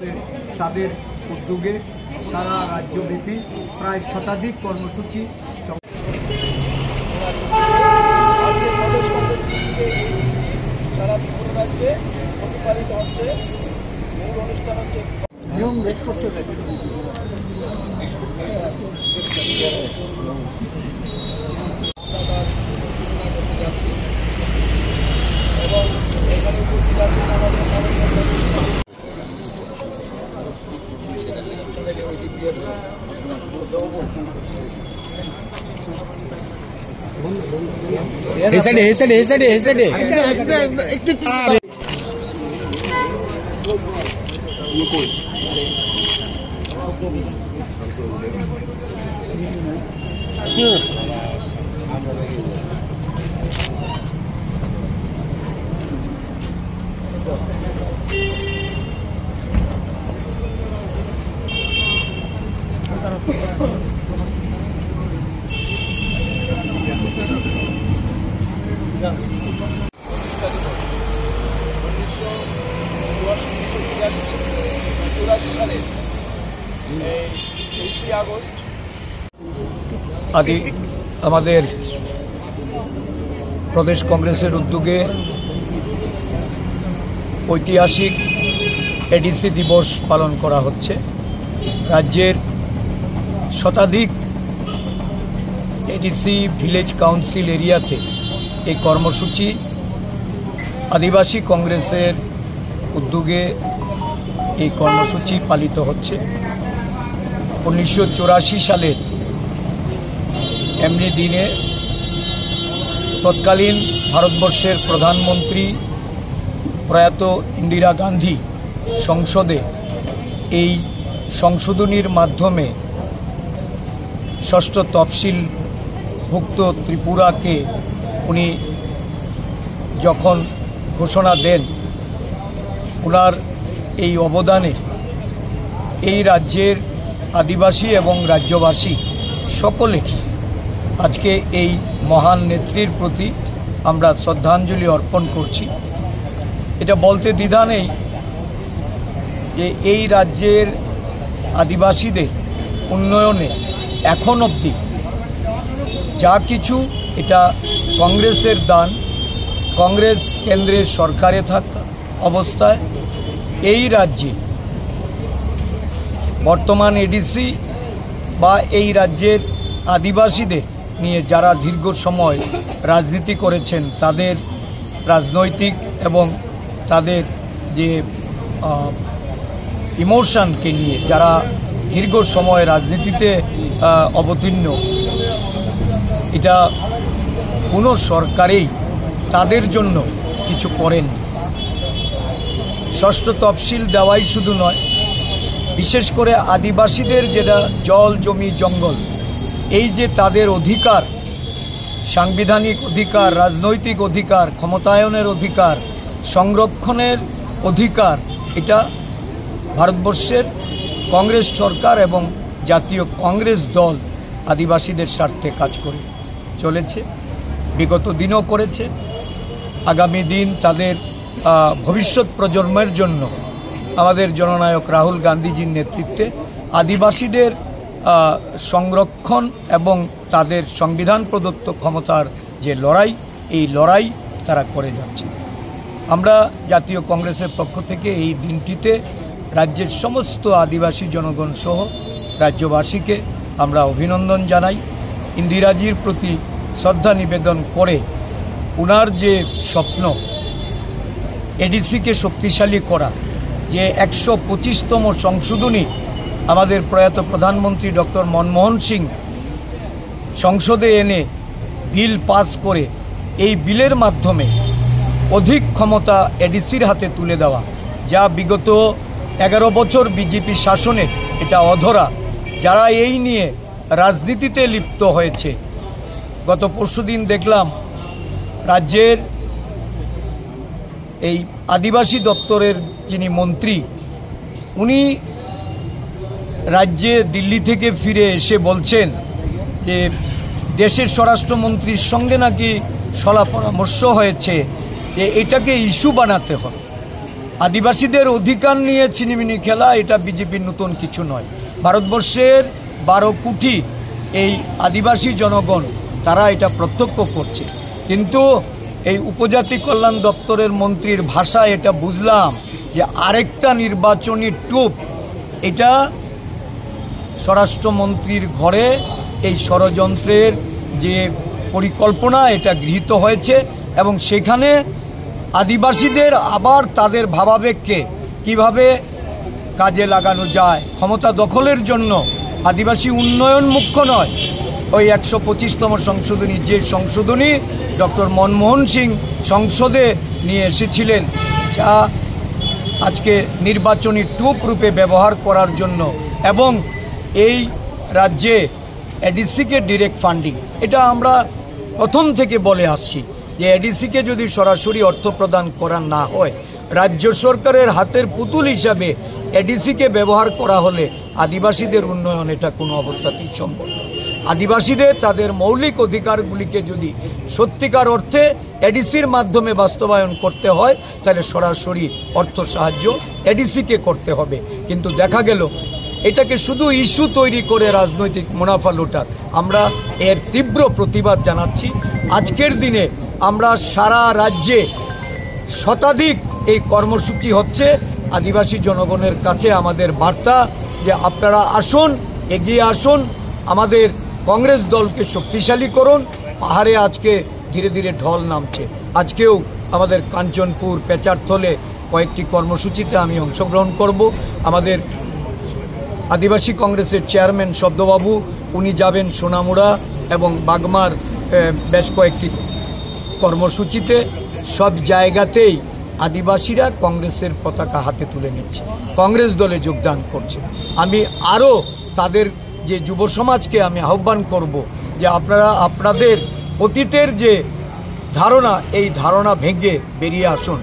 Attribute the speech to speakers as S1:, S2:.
S1: কংগ্রেসে তাদের উদ্যোগে সারা রাজ্যব্যাপী প্রায় শতাধিক কর্মসূচি
S2: সারা ত্রিপুরা রাজ্যে প্রতিপালিত হচ্ছে। মূল অনুষ্ঠান হচ্ছে নিয়ম ব্রেক করছে এবং এখানে উপস্থিত আছেন আমাদের
S1: আদি আমাদের প্রদেশ কংগ্রেসের উদ্যোগে ঐতিহাসিক এডিসি দিবস পালন করা হচ্ছে। রাজ্যের শতাধিক এডিসি ভিলেজ কাউন্সিল এরিয়াতে এই কর্মসূচি আদিবাসী কংগ্রেসের উদ্যোগে এই কর্মসূচি পালিত হচ্ছে। 1984 সালের এমনি দিনে তৎকালীন ভারতবর্ষের প্রধানমন্ত্রী প্রয়াত ইন্দিরা গান্ধী সংসদে এই সংশোধনীর মাধ্যমে ষষ্ঠ তফসিলভুক্ত ত্রিপুরাকে উনি যখন ঘোষণা দেন, ওনার এই অবদানে এই রাজ্যের আদিবাসী এবং রাজ্যবাসী সকলে আজকে এই মহান নেত্রীর প্রতি আমরা শ্রদ্ধাঞ্জলি অর্পণ করছি। এটা বলতে দ্বিধা নেই যে এই রাজ্যের আদিবাসীদের উন্নয়নে এখন অবধি যা কিছু এটা কংগ্রেসের দান। কংগ্রেস কেন্দ্রের সরকারে থাকা অবস্থায় এই রাজ্যে বর্তমান এডিসি বা এই রাজ্যের আদিবাসীদের নিয়ে যারা দীর্ঘ সময় রাজনীতি করেছেন, তাদের রাজনৈতিক এবং তাদের যে ইমোশনকে নিয়ে যারা দীর্ঘ সময় রাজনীতিতে অবতীর্ণ, এটা কোনো সরকারেই তাদের জন্য কিছু করেন। ষষ্ঠ তফসিল দেওয়াই শুধু নয়, বিশেষ করে আদিবাসীদের যেটা জল জমি জঙ্গল, এই যে তাদের অধিকার, সাংবিধানিক অধিকার, রাজনৈতিক অধিকার, ক্ষমতায়নের অধিকার, সংরক্ষণের অধিকার, এটা ভারতবর্ষের কংগ্রেস সরকার এবং জাতীয় কংগ্রেস দল আদিবাসীদের স্বার্থে কাজ করে চলেছে, বিগত দিনও করেছে। আগামী দিন তাদের ভবিষ্যৎ প্রজন্মের জন্য আমাদের জননায়ক রাহুল গান্ধীজির নেতৃত্বে আদিবাসীদের সংরক্ষণ এবং তাদের সংবিধান প্রদত্ত ক্ষমতার যে লড়াই, এই লড়াই তারা করে যাচ্ছে। আমরা জাতীয় কংগ্রেসের পক্ষ থেকে এই দিনটিতে রাজ্যের সমস্ত আদিবাসী জনগণ সহ রাজ্যবাসীকে আমরা অভিনন্দন জানাই। ইন্দিরাজির প্রতি শ্রদ্ধা নিবেদন করে উনার যে স্বপ্ন এডিসিকে শক্তিশালী করা, যে 125তম সংশোধনী আমাদের প্রয়াত প্রধানমন্ত্রী ডক্টর মনমোহন সিং সংসদে এনে বিল পাস করে এই বিলের মাধ্যমে অধিক ক্ষমতা এডিসির হাতে তুলে দেওয়া, যা বিগত 11 বছর বিজেপি শাসনে এটা অধরা, যারা এই নিয়ে রাজনীতিতে লিপ্ত হয়েছে। গত পরশুদিন দেখলাম রাজ্যের এই আদিবাসী দপ্তরের যিনি মন্ত্রী, উনি রাজ্যে দিল্লি থেকে ফিরে এসে বলছেন যে দেশের স্বরাষ্ট্রমন্ত্রীর সঙ্গে নাকি সলা পরামর্শ হয়েছে যে এটাকে ইস্যু বানাতে হবে। আদিবাসীদের অধিকার নিয়ে ছিনিমিনি খেলা এটা বিজেপির নতুন কিছু নয়। ভারতবর্ষের 12 কোটি এই আদিবাসী জনগণ তারা এটা প্রত্যক্ষ করছে। কিন্তু এই উপজাতি কল্যাণ দপ্তরের মন্ত্রীর ভাষায় এটা বুঝলাম যে আরেকটা নির্বাচনী টুপ, এটা স্বরাষ্ট্রমন্ত্রীর ঘরে এই ষড়যন্ত্রের যে পরিকল্পনা এটা গৃহীত হয়েছে এবং সেখানে আদিবাসীদের আবার তাদের ভাবাবেগকে কিভাবে কাজে লাগানো যায় ক্ষমতা দখলের জন্য। আদিবাসী উন্নয়ন মুখ্য নয়, ওই 125তম সংশোধনী, যে সংশোধনী ডক্টর মনমোহন সিং সংসদে নিয়ে এসেছিলেন, যা আজকে নির্বাচনী টুপ রূপে ব্যবহার করার জন্য এবং এই রাজ্যে এডিসিকে ডিরেক্ট ফান্ডিং, এটা আমরা প্রথম থেকে বলে আসছি যে এডিসিকে যদি সরাসরি অর্থ প্রদান করা না হয়, রাজ্য সরকারের হাতের পুতুল হিসাবে এডিসিকে ব্যবহার করা হলে আদিবাসীদের উন্নয়ন এটা কোনো অবস্থাতেই সম্ভব নয়। আদিবাসীদের তাদের মৌলিক অধিকারগুলিকে যদি সত্যিকার অর্থে এডিসির মাধ্যমে বাস্তবায়ন করতে হয় তাহলে সরাসরি অর্থ সাহায্য এডিসিকে করতে হবে। কিন্তু দেখা গেল এটাকে শুধু ইস্যু তৈরি করে রাজনৈতিক মুনাফা লুটার। আমরা এর তীব্র প্রতিবাদ জানাচ্ছি। আজকের দিনে আমরা সারা রাজ্যে শতাধিক এই কর্মসূচি হচ্ছে। আদিবাসী জনগণের কাছে আমাদের বার্তা যে আপনারা আসুন, এগিয়ে আসুন, আমাদের কংগ্রেস দলকে শক্তিশালী করুন। পাহাড়ে আজকে ধীরে ধীরে ঢল নামছে। আজকেও আমাদের কাঞ্চনপুর, পেচারথলে কয়েকটি কর্মসূচিতে আমি অংশগ্রহণ করব। আমাদের আদিবাসী কংগ্রেসের চেয়ারম্যান শব্দবাবু, উনি যাবেন সোনামুড়া এবং বাগমার বেশ কয়েকটি কর্মসূচিতে। সব জায়গাতেই আদিবাসীরা কংগ্রেসের পতাকা হাতে তুলে নিচ্ছে, কংগ্রেস দলে যোগদান করছে। আমি আরও তাদের যে যুব সমাজকে আমি আহ্বান করব যে আপনারা আপনাদের অতীতের যে ধারণা, এই ধারণা ভেঙে বেরিয়ে আসুন।